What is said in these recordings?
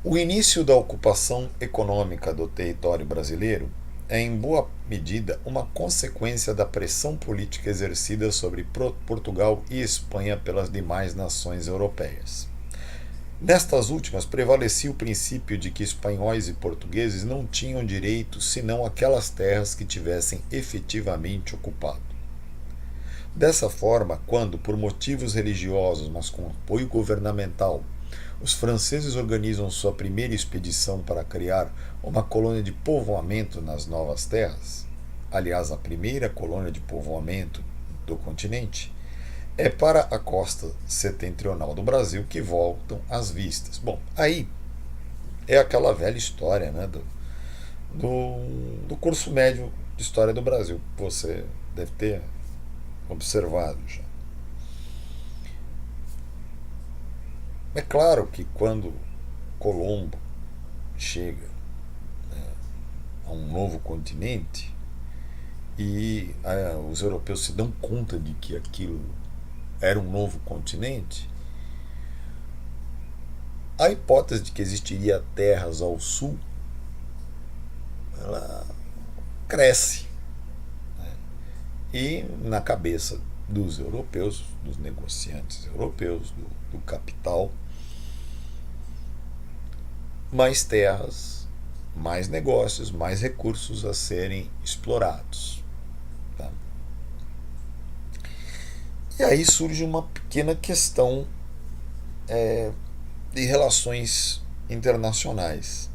O início da ocupação econômica do território brasileiro é, em boa medida, uma consequência da pressão política exercida sobre Portugal e Espanha pelas demais nações europeias. Nestas últimas, prevalecia o princípio de que espanhóis e portugueses não tinham direito senão aquelas terras que tivessem efetivamente ocupado. Dessa forma, quando, por motivos religiosos, mas com apoio governamental, os franceses organizam sua primeira expedição para criar uma colônia de povoamento nas novas terras, aliás, a primeira colônia de povoamento do continente, é para a costa setentrional do Brasil que voltam as vistas. Bom, aí é aquela velha história, né, do curso médio de História do Brasil, que você deve ter observado já. É claro que quando Colombo chega a um novo continente e os europeus se dão conta de que aquilo era um novo continente, a hipótese de que existiria terras ao sul, ela cresce. E na cabeça dos europeus, dos negociantes europeus, do capital, mais terras, mais negócios, mais recursos a serem explorados. Tá? E aí surge uma pequena questão de relações internacionais.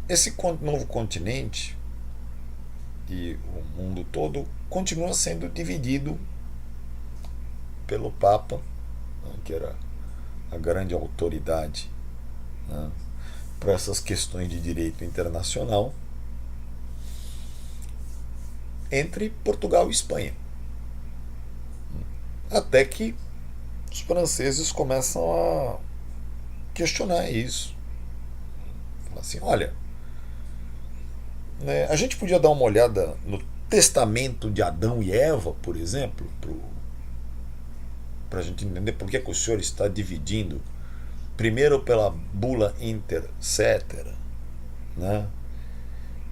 Esse novo continente e o mundo todo continua sendo dividido pelo Papa, né, que era a grande autoridade, né, para essas questões de direito internacional, entre Portugal e Espanha. Até que os franceses começam a questionar isso. Falar assim, olha, né, a gente podia dar uma olhada no testamento de Adão e Eva, por exemplo, para a gente entender por que o senhor está dividindo, primeiro pela bula Inter Cetera, né,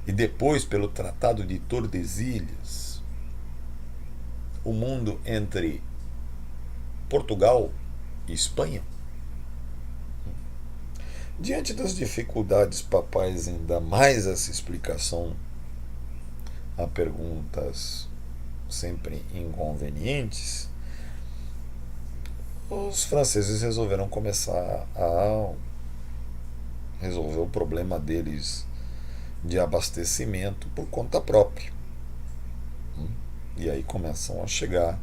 e depois pelo Tratado de Tordesilhas, o mundo entre Portugal e Espanha. Diante das dificuldades papais em dar mais essa explicação a perguntas sempre inconvenientes, os franceses resolveram começar a resolver o problema deles de abastecimento por conta própria. E aí começam a chegar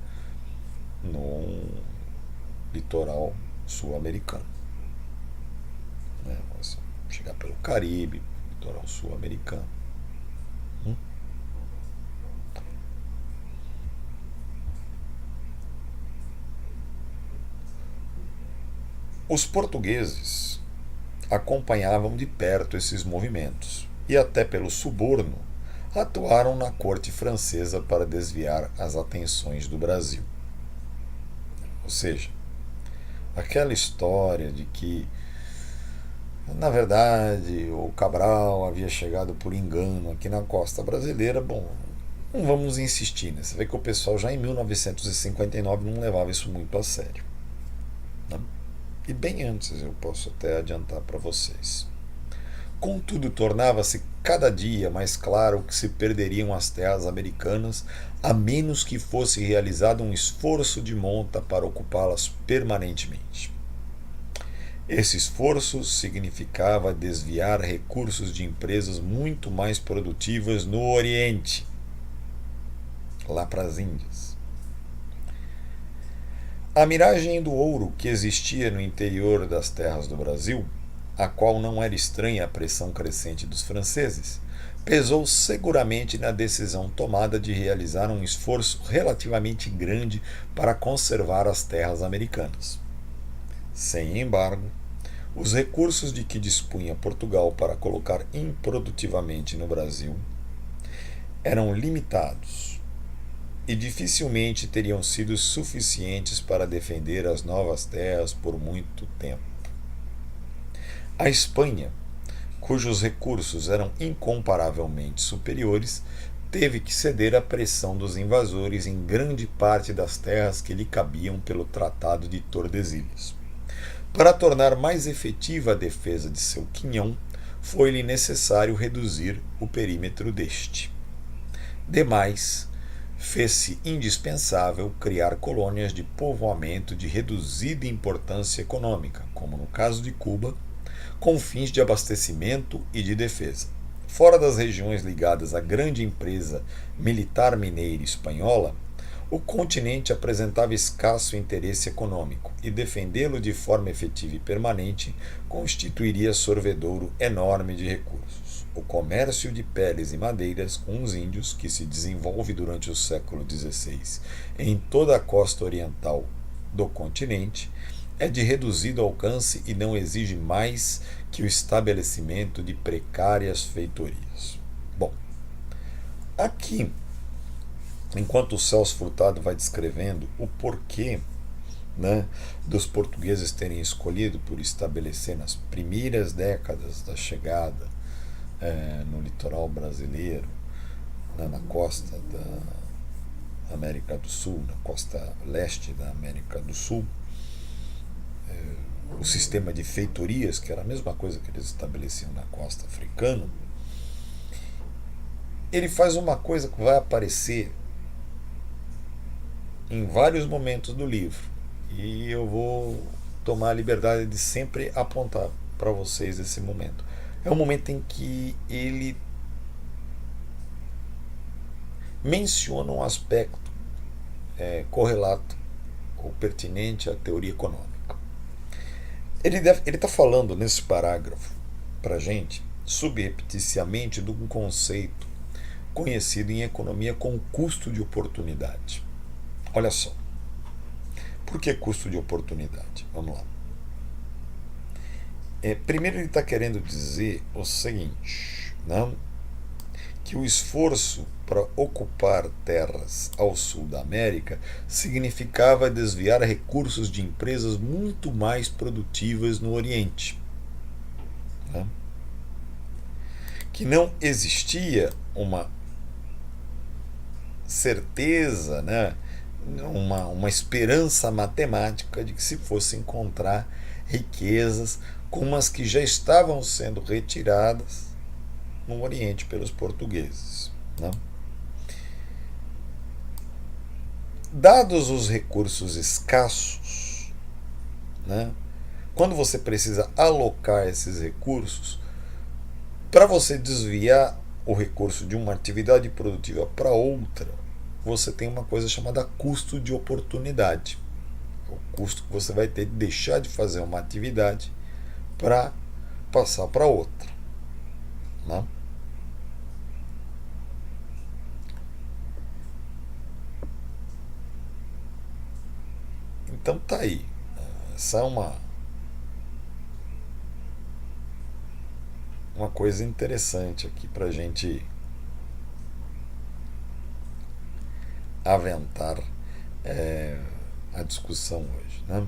no litoral sul-americano. Né? Chegar pelo Caribe, litoral sul-americano. Os portugueses acompanhavam de perto esses movimentos e, até pelo suborno, atuaram na corte francesa para desviar as atenções do Brasil. Ou seja, aquela história de que, na verdade, o Cabral havia chegado por engano aqui na costa brasileira, bom, não vamos insistir, né? Você vê que o pessoal já em 1959 não levava isso muito a sério. Né? E bem antes, eu posso até adiantar para vocês. Contudo, tornava-se cada dia mais claro que se perderiam as terras americanas a menos que fosse realizado um esforço de monta para ocupá-las permanentemente. Esse esforço significava desviar recursos de empresas muito mais produtivas no Oriente, lá para as Índias. A miragem do ouro que existia no interior das terras do Brasil, a qual não era estranha à pressão crescente dos franceses, pesou seguramente na decisão tomada de realizar um esforço relativamente grande para conservar as terras americanas. Sem embargo, os recursos de que dispunha Portugal para colocar improdutivamente no Brasil eram limitados. e dificilmente teriam sido suficientes para defender as novas terras por muito tempo. A Espanha, cujos recursos eram incomparavelmente superiores, teve que ceder à pressão dos invasores em grande parte das terras que lhe cabiam pelo Tratado de Tordesilhas. Para tornar mais efetiva a defesa de seu quinhão, foi-lhe necessário reduzir o perímetro deste. Demais, fez-se indispensável criar colônias de povoamento de reduzida importância econômica, como no caso de Cuba, com fins de abastecimento e de defesa. Fora das regiões ligadas à grande empresa militar mineira espanhola, o continente apresentava escasso interesse econômico e defendê-lo de forma efetiva e permanente constituiria sorvedouro enorme de recursos. O comércio de peles e madeiras com os índios, que se desenvolve durante o século XVI em toda a costa oriental do continente, é de reduzido alcance e não exige mais que o estabelecimento de precárias feitorias. Bom, aqui, enquanto o Celso Furtado vai descrevendo o porquê, né, dos portugueses terem escolhido por estabelecer nas primeiras décadas da chegada no litoral brasileiro, né, na costa da América do Sul, na costa leste da América do Sul, o sistema de feitorias, que era a mesma coisa que eles estabeleciam na costa africana, ele faz uma coisa que vai aparecer em vários momentos do livro, e eu vou tomar a liberdade de sempre apontar para vocês esse momento. É um momento em que ele menciona um aspecto correlato ou pertinente à teoria econômica. Ele está falando nesse parágrafo para a gente, subrepticiamente, de um conceito conhecido em economia como custo de oportunidade. Olha só. Por que custo de oportunidade? Vamos lá. Primeiro ele está querendo dizer o seguinte, né? Que o esforço para ocupar terras ao sul da América significava desviar recursos de empresas muito mais produtivas no Oriente. Né? Que não existia uma certeza, né? uma esperança matemática de que se fosse encontrar riquezas como as que já estavam sendo retiradas no Oriente pelos portugueses. Né? Dados os recursos escassos, né? Quando você precisa alocar esses recursos, para você desviar o recurso de uma atividade produtiva para outra, você tem uma coisa chamada custo de oportunidade. O custo que você vai ter de deixar de fazer uma atividade para passar para outra. Né? Então tá aí. Essa é uma coisa interessante aqui para a gente aventar a discussão hoje. Né?